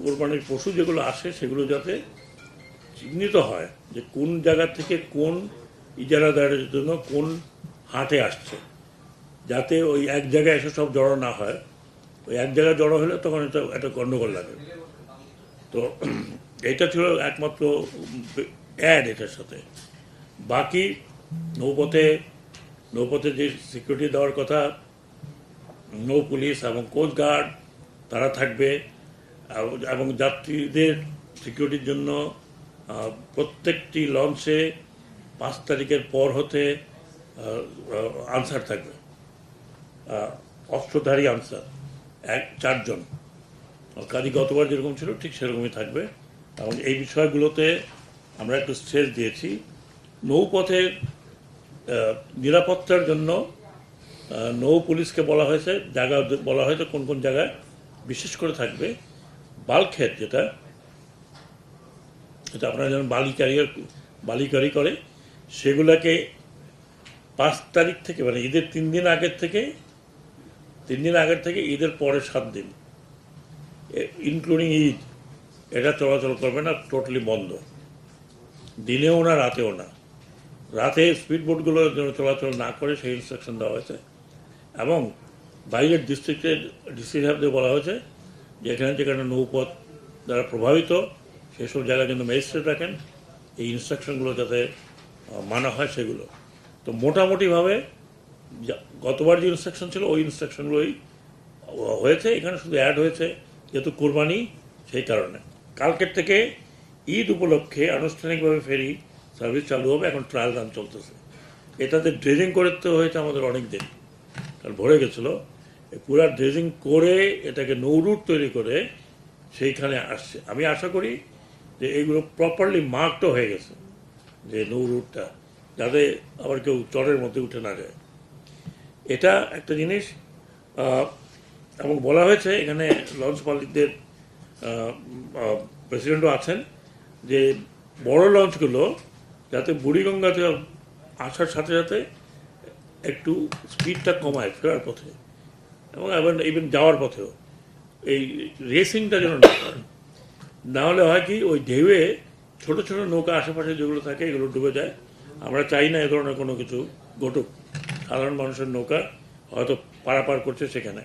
কোরবানির পশু যেগুলো আসে সেগুলো যাতে চিহ্নিত হয় যে কোন জায়গা থেকে কোন ইজারাদারের জন্য কোন হাটে আসছে, যাতে ওই এক জায়গায় এসে সব জড়ো না হয়। ওই এক জায়গায় জড়ো হলে তখন এটা একটা গণ্ডগোল লাগে। তো এটা ছিল একমাত্র অ্যাড এটার সাথে। বাকি নৌপথে যে সিকিউরিটি দেওয়ার কথা, নৌ পুলিশ এবং কোস্ট গার্ড তারা থাকবে, এবং যাত্রীদের সিকিউরিটির জন্য প্রত্যেকটি লঞ্চে 5 তারিখের পর হতে আনসার থাকবে, অস্ত্রধারী আনসার 4 জন। কাজী গতবার যেরকম ছিল ঠিক সেরকমই থাকবে। এবং এই বিষয়গুলোতে আমরা একটু স্ট্রেস দিয়েছি। নৌপথের নিরাপত্তার জন্য নৌ পুলিশকে বলা হয়েছে, জায়গা বলা হয়েছে কোন কোন জায়গায় বিশেষ করে থাকবে। বাল্কহেড যেটা আপনারা যেমন বালি ক্যারি করে, সেগুলোকে 5 তারিখ থেকে মানে ঈদের 3 দিন আগের থেকে ঈদের পরে 7 দিন ইনক্লুডিং ঈদ, এটা চলাচল করবে না, টোটালি বন্ধ। দিনেও না, রাতেও না। রাতে স্পিডবোটগুলো যেন চলাচল না করে সেই ইনস্ট্রাকশন দেওয়া হয়েছে। এবং বাইরের ডিস্ট্রিক্টের ডিসি সাহেবদের বলা হয়েছে যে যেখানে নৌপথ দ্বারা প্রভাবিত সেসব জায়গায় যেন ম্যাজিস্ট্রেট রাখেন, এই ইনস্ট্রাকশনগুলো যাতে মানা হয় সেগুলো। তো মোটামুটিভাবে গতবার যে ইনস্ট্রাকশন ছিল ওই ইনস্ট্রাকশনগুলোই হয়েছে। এখানে শুধু অ্যাড হয়েছে যেহেতু কোরবানি, সেই কারণে। কালকের থেকে ঈদ উপলক্ষে আনুষ্ঠানিকভাবে ফেরি সার্ভিস চালু হবে। এখন ট্রায়াল রান চলতেছে। এটাতে ড্রেজিং করতে হয়েছে আমাদের অনেক দিন, কারণ ভরে গেছিলো। পুরা ড্রেজিং করে এটাকে নৌ রুট তৈরি করে সেইখানে আসছে। আমি আশা করি যে এইগুলো প্রপারলি মার্কড হয়ে গেছে, যে নৌ রুটটা যাতে আবার কেউ চরের মধ্যে উঠে না যায়, এটা একটা জিনিস। এবং বলা হয়েছে এখানে লঞ্চ মালিকদের প্রেসিডেন্টও আছেন যে বড় লঞ্চগুলো যাতে বুড়িগঙ্গাতে আসার সাথে সাথে একটু স্পিডটা কমায় ফেরার পথে, এবং ইভেন যাওয়ার পথেও এই রেসিংটা যেন না হয়। না হলে হয় কি, ওই ঢেউয়ে ছোট ছোট নৌকা আশেপাশে যেগুলো থাকে এগুলো ডুবে যায়। আমরা চাই না এ ধরনের কোনো কিছু ঘটুক। সাধারণ মানুষের নৌকা হয়তো পারাপার করছে সেখানে।